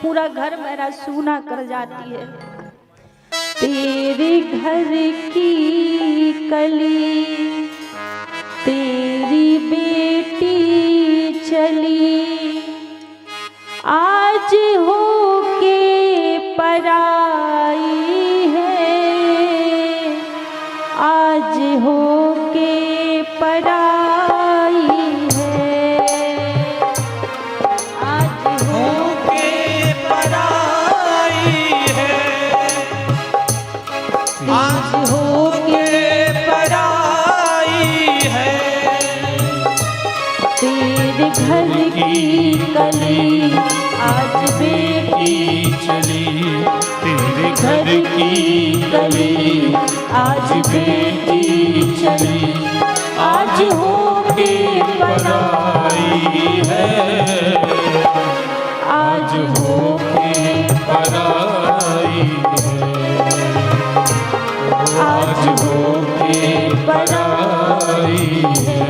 पूरा घर मेरा सूना कर जाती है। तेरे घर की कली तेरी बेटी चली, आज हो के पराई है, आज हो के पराई है, आज हो के पराई है, आज हो के पराई है। तेरे घर की कली आज बेटी चली, तेरे घर की कली आज बेटी चली, आज हो के पराई है, आज हो के पराई है, आज हो के पराई है।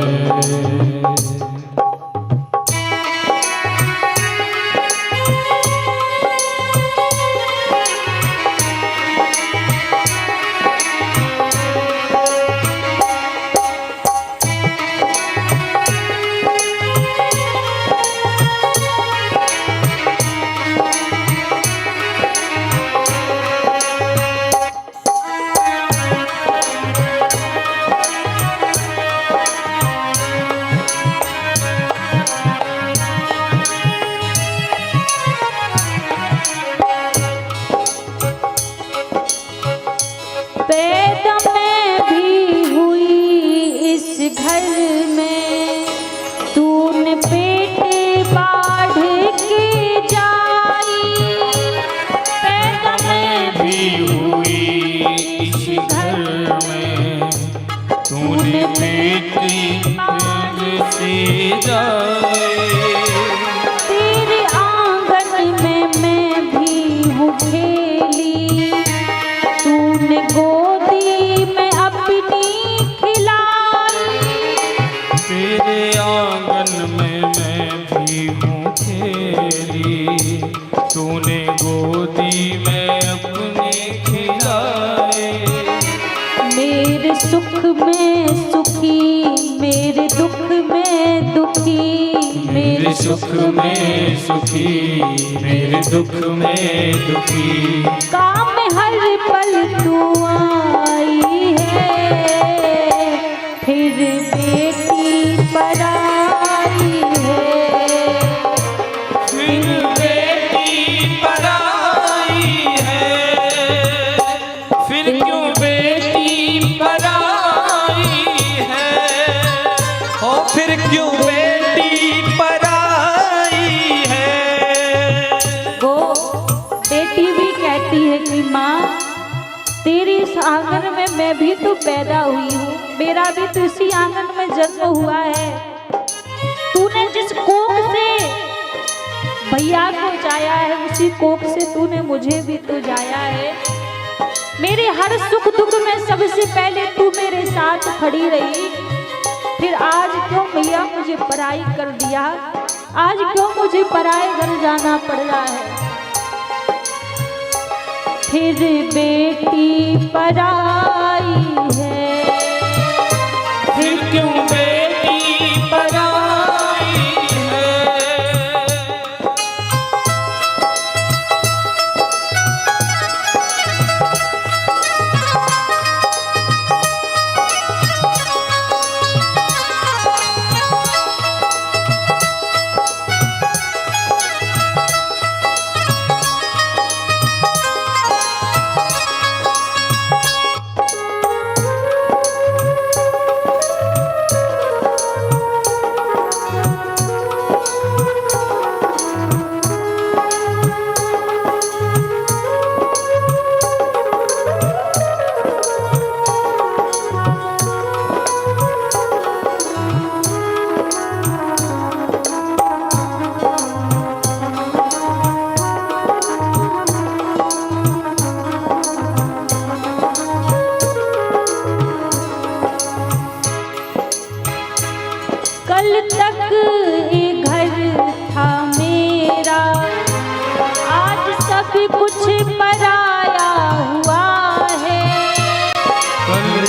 घर में तूने पेट बाढ़ के जाई, पैदा में भी हुई इस घर में तूने पेट से जाए। तेरे आंगन में मैं भी हूँ खेली, तूने गोदी में अपनी तेरे आंगन में मैं भी हूँ खेली, तूने गोदी में अपनी खिलाए। मेरे सुख में सुखी, मेरे दुख में दुखी, मेरे सुख में सुखी, मेरे दुख में दुखी, काम हर पल तू आई है, फिर बेटी पराई है, फिर बेटी पराई है, फिर क्यों बेटी पराई है, ओ फिर क्यों बेटी पराई है। वो बेटी भी कहती है कि माँ तेरी इस आंगन में मैं भी तो पैदा हुई हूँ, मेरा भी तो इसी आंगन में जन्म हुआ है। तूने जिस कोख से भैया को जाया है उसी कोख से तूने मुझे भी तो जाया है। मेरे हर सुख दुख में सबसे पहले तू मेरे साथ खड़ी रही, फिर आज क्यों भैया मुझे पराई कर दिया, आज क्यों मुझे पराए घर जाना पड़ रहा है। फिर बेटी पराई है, फिर क्यों बेटी पराई है।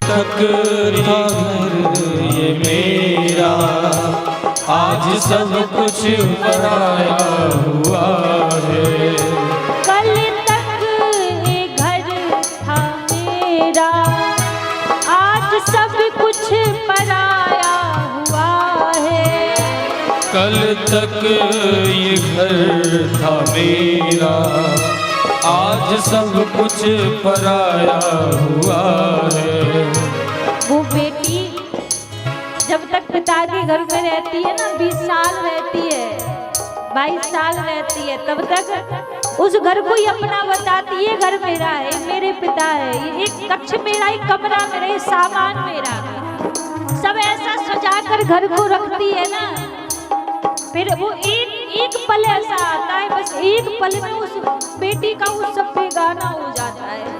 तक था घर ये मेरा, आज सब कुछ पराया हुआ है। कल तक ये घर था मेरा, आज सब कुछ पराया हुआ है। कल तक ये घर था मेरा, आज सब कुछ पराया हुआ है। वो बेटी जब तक पिता के घर में रहती है ना, 20 साल रहती है, 22 साल रहती है, तब तक उस घर को ही अपना बताती है। घर मेरा है, मेरे पिता है, एक कक्ष मेरा, एक कमरा मेरा, ये सामान मेरा, सब ऐसा सजाकर घर को रखती है ना। फिर वो एक पल ऐसा आता है, बस एक पल में उस बेटी का वो सब बेगाना हो जाता है।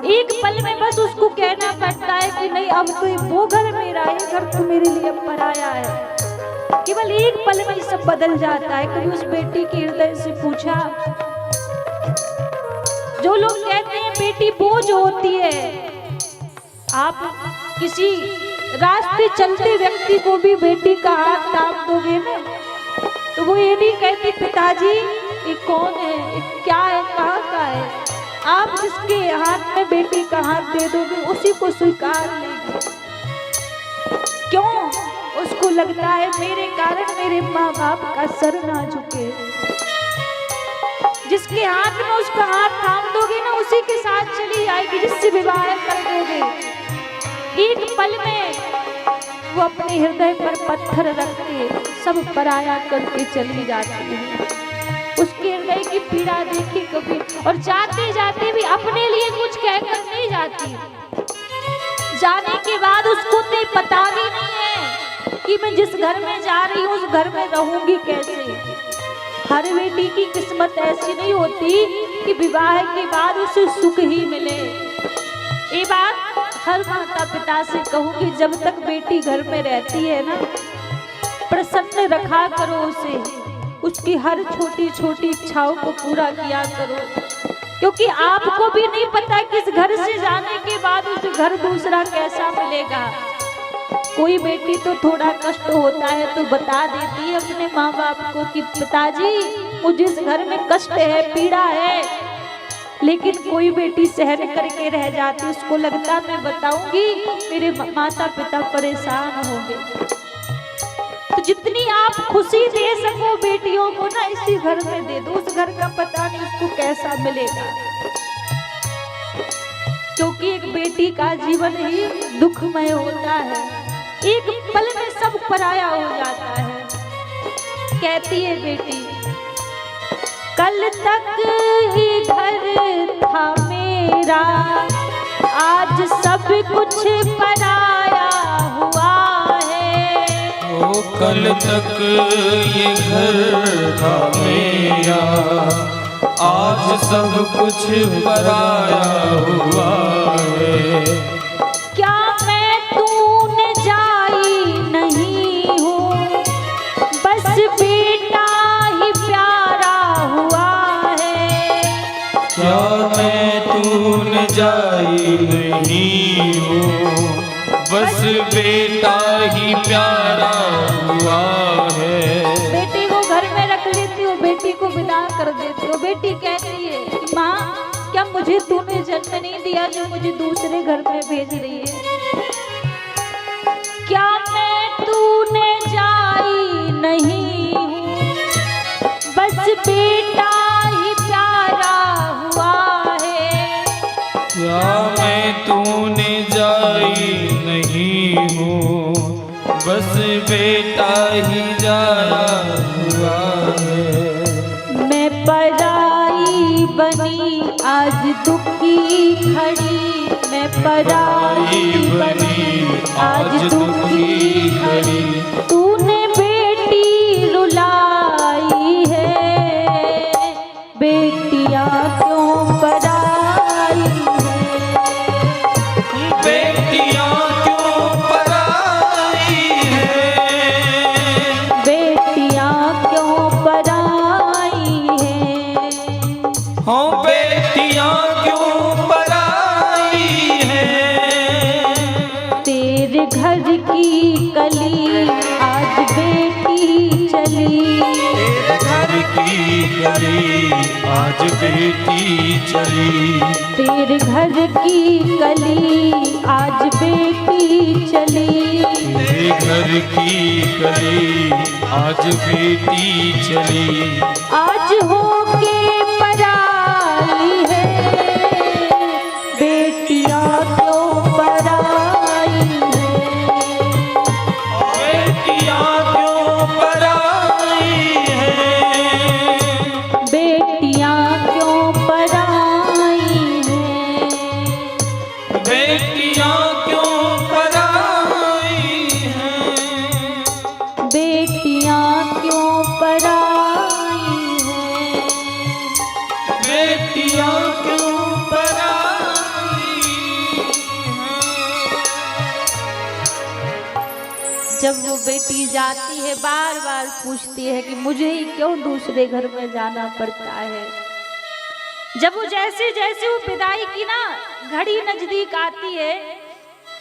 एक पल में बस उसको कहना पड़ता है कि नहीं, अब तो वो घर मेरा है, घर तो मेरे लिए पराया है। केवल एक पल में सब बदल जाता है। कभी उस बेटी के हृदय से पूछा? जो लोग कहते हैं बेटी बोझ होती है, आप किसी रास्ते चलते व्यक्ति को भी बेटी का हाथ थाम दोगे ना, तो वो ये नहीं कहती पिताजी ये कौन है, ये क्या है, कहाँ का है। आप जिसके हाथ में बेटी का हाथ दे दोगे उसी को स्वीकार लेगी। क्यों? उसको लगता है मेरे कारण मेरे माँ बाप का सर ना झुके। जिसके हाथ में उसका हाथ थाम दोगे ना, उसी के साथ चली आएगी, जिससे विवाह कर दोगे। एक पल में वो अपने हृदय पर पत्थर रख के सब पराया करके चली जाती है। उसके हृदय की पीड़ा देखी कभी, और जाते जाते भी अपने लिए कुछ कहकर नहीं जाती। जाने के बाद उसको तो पता भी नहीं है कि मैं जिस घर में जा रही हूँ उस घर में रहूंगी कैसे। हर बेटी की किस्मत ऐसी नहीं होती कि विवाह के बाद उसे सुख ही मिले। ये बात हर माता पिता से कहूंगी, जब तक बेटी घर में रहती है ना, प्रसन्न रखा करो उसे, उसकी हर छोटी छोटी इच्छाओं को पूरा किया करो। क्योंकि आपको भी नहीं पता कि इस घर से जाने के बाद उसे घर दूसरा कैसा मिलेगा। कोई बेटी तो थोड़ा कष्ट होता है तो बता देती है अपने माँ बाप को कि पिताजी मुझे इस घर में कष्ट है, पीड़ा है, लेकिन कोई बेटी सहन करके रह जाती। उसको लगता मैं बताऊंगी मेरे माता पिता परेशान होंगे। तो जितनी आप खुशी दे सको बेटियों को ना, इसी घर में दे दो। उस घर का पता नहीं उसको कैसा मिलेगा, क्योंकि एक बेटी का जीवन ही दुखमय होता है। एक पल में सब पराया हो जाता है। कहती है बेटी कल तक ही घर था मेरा, आज सब कुछ पराया हुआ है। ओ कल तक ये घर था मेरा, आज सब कुछ पराया हुआ है। क्या मैं तूने जाई नहीं हूँ, बस बेटा ही प्यारा हुआ है। क्या मैं तूने जाई नहीं हूँ, बस बेटा ही प्यारा हुआ है। बेटी को घर में रख लेती हो, बेटी को विदा कर देती हो। बेटी कहती है कि माँ क्या मुझे तूने जन्म नहीं दिया जो मुझे दूसरे घर में भेज रही है। क्या मैं तूने जाई नहीं हूँ, बस बेटा ही प्यारा हुआ है। क्या मैं तूने जाई नहीं हूँ, बस बेटा ही जाया हुआ है। मैं पराई बनी आज दुखी खड़ी, मैं पराई बनी आज दुखी खड़ी। तूने बेटी रुलाई है, बेटियां क्यों पराई है। बेटियां क्यों पराई है, बेटियां क्यों पराई है। हो बेटियां क्यों पराई है। की कली आज बेटी चली, तेरे घर की गली आज बेटी चली, तेरे घर की कली आज बेटी चली, तेरे घर की गली आज बेटी चली। आज होके पराई है बेटियां क्यों पराई है, बेटियां क्यों पराई हैं, बेटियां क्यों पराई है, बेटियां क्यों पराई हैं, बेटियां क्यों पराई है। बेटियां क्यों पराई हैं। जब वो बेटी जाती है बार बार पूछती है कि मुझे ही क्यों दूसरे घर में जाना पड़ता है। जब वो जैसे जैसे वो विदाई की ना घड़ी नजदीक आती है